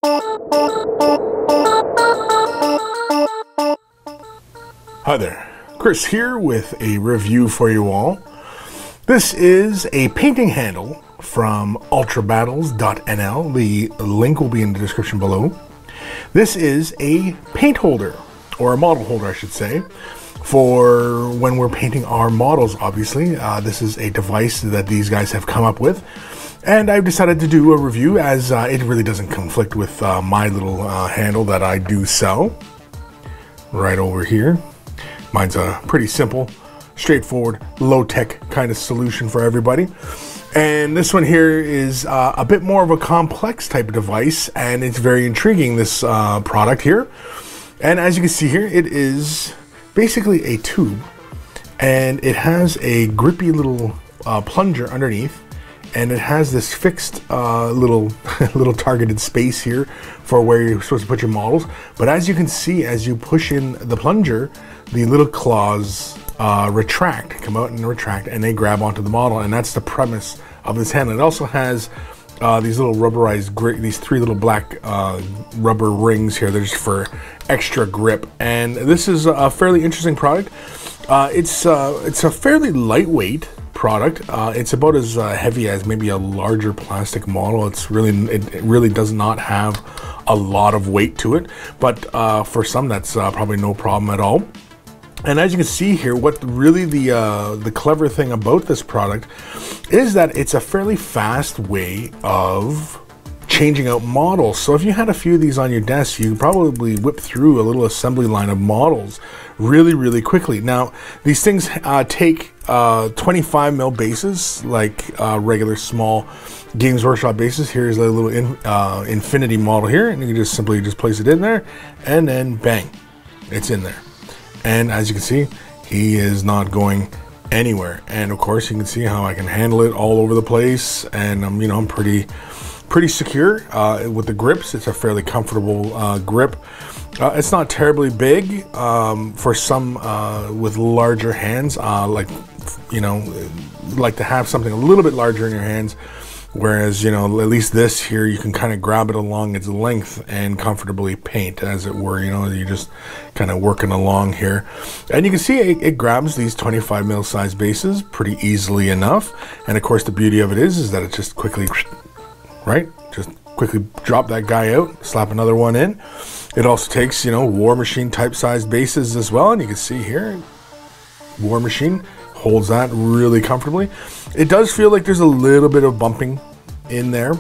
Hi there, Kris here with a review for you all. This is a painting handle from Ultrabattles.nl. The link will be in the description below. This is a paint holder, or a model holder I should say, for when we're painting our models, obviously. This is a device that these guys have come up with, and I've decided to do a review as it really doesn't conflict with my little handle that I do sell right over here. Mine's a pretty simple, straightforward, low-tech kind of solution for everybody. And this one here is a bit more of a complex type of device, and it's very intriguing, this product here. And as you can see here, it is basically a tube, and it has a grippy little plunger underneath, and it has this fixed little targeted space here for where you're supposed to put your models. But as you can see, as you push in the plunger, the little claws come out and retract, and they grab onto the model, and that's the premise of this handle. It also has these little rubberized these three little black rubber rings here. They're just for extra grip, and this is a fairly interesting product. It's a fairly lightweight product. It's about as heavy as maybe a larger plastic model. It really does not have a lot of weight to it, but for some that's probably no problem at all. And as you can see here, what really the clever thing about this product is that it's a fairly fast way of changing out models. So if you had a few of these on your desk, you could probably whip through a little assembly line of models really quickly. Now, these things take 25mm bases, like regular small Games Workshop bases. Here's a little infinity model here, and you can just simply place it in there, and then bang, it's in there. And as you can see, he is not going anywhere. And of course, you can see how I can handle it all over the place, and I'm pretty secure with the grips. It's a fairly comfortable grip. It's not terribly big for some with larger hands, like to have something a little bit larger in your hands. Whereas, at least this here, you can kind of grab it along its length and comfortably paint, as it were. You're just kind of working along here. And you can see it grabs these 25mm size bases pretty easily enough. And of course, the beauty of it is that it just quickly, just quickly drop that guy out, slap another one in. It also takes, War Machine type size bases as well. And you can see here, War Machine holds that really comfortably. It does feel like there's a little bit of bumping in there.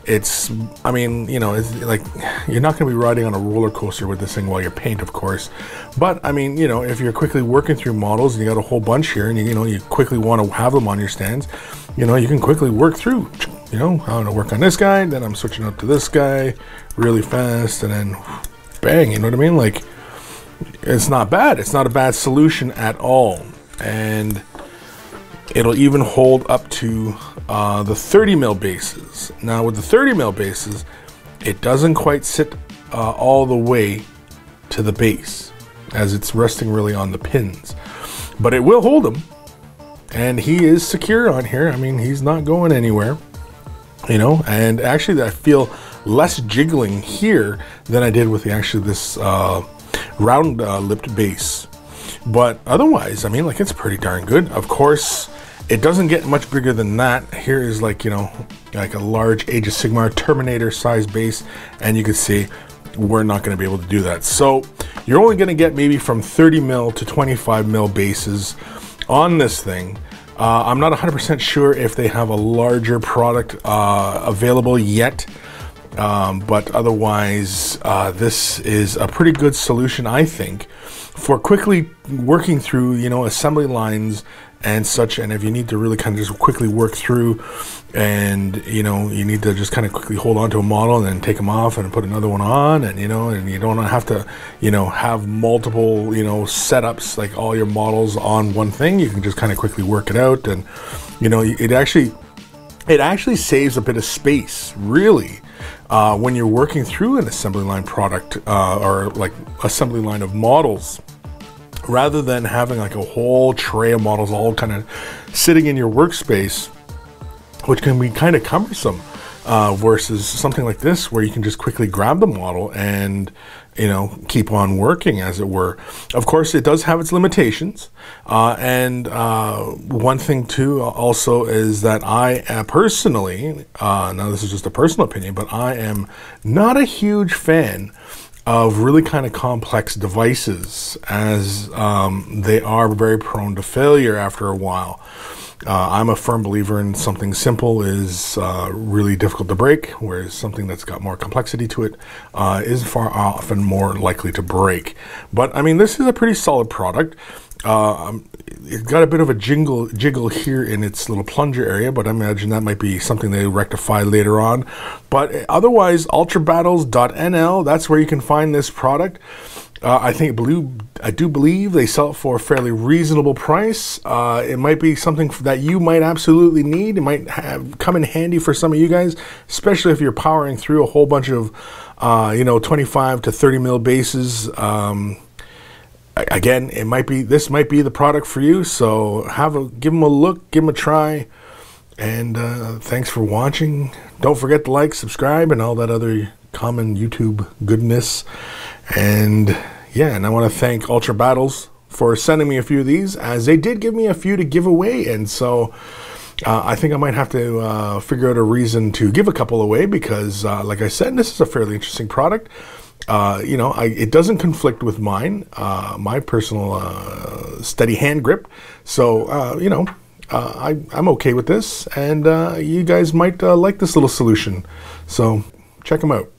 It's like you're not going to be riding on a roller coaster with this thing while you paint, of course. But if you're quickly working through models and you got a whole bunch here, and you quickly want to have them on your stands, you can quickly work through. I want to work on this guy, then I'm switching up to this guy really fast, and then bang. You know what I mean? Like, it's not bad. It's not a bad solution at all. And it'll even hold up to the 30mm bases. Now with the 30mm bases, it doesn't quite sit all the way to the base, as it's resting really on the pins, but it will hold them, and he is secure on here. He's not going anywhere, and actually I feel less jiggling here than I did with this round lipped base. But otherwise, it's pretty darn good. Of course, it doesn't get much bigger than that. Here is like a large Age of Sigmar Terminator size base, and you can see we're not going to be able to do that. So you're only going to get maybe from 30mm to 25mm bases on this thing. I'm not 100% sure if they have a larger product available yet. But otherwise, this is a pretty good solution, I think, for quickly working through, assembly lines and such. And if you need to really kind of just quickly work through, and you need to just kind of quickly hold on to a model and then take them off and put another one on, and and you don't have to have multiple setups, like all your models on one thing. You can just kind of quickly work it out, and it actually saves a bit of space, really, when you're working through an assembly line product or like assembly line of models, rather than having like a whole tray of models all kind of sitting in your workspace, which can be kind of cumbersome. versus something like this where you can just quickly grab the model and, you know, keep on working, as it were. Of course, it does have its limitations. And one thing too also is that I personally, now this is just a personal opinion, but I am not a huge fan of really kind of complex devices, as they are very prone to failure after a while. I'm a firm believer in something simple is really difficult to break, whereas something that's got more complexity to it is far often more likely to break. But I mean, this is a pretty solid product. It's got a bit of a jiggle here in its little plunger area, but I imagine that might be something they rectify later on. But otherwise, Ultrabattles.nl, that's where you can find this product. I do believe they sell it for a fairly reasonable price. It might be something that you might absolutely need. It might come in handy for some of you guys, especially if you're powering through a whole bunch of, 25 to 30 mil bases. Again, this might be the product for you. So give them a look, give them a try, and thanks for watching. Don't forget to like, subscribe, and all that other common YouTube goodness. And yeah, and I want to thank Ultra Battles for sending me a few of these, as they did give me a few to give away. And so I think I might have to figure out a reason to give a couple away, because like I said, this is a fairly interesting product. It doesn't conflict with mine, my personal steady hand grip. So, I'm okay with this, and you guys might like this little solution. So check them out.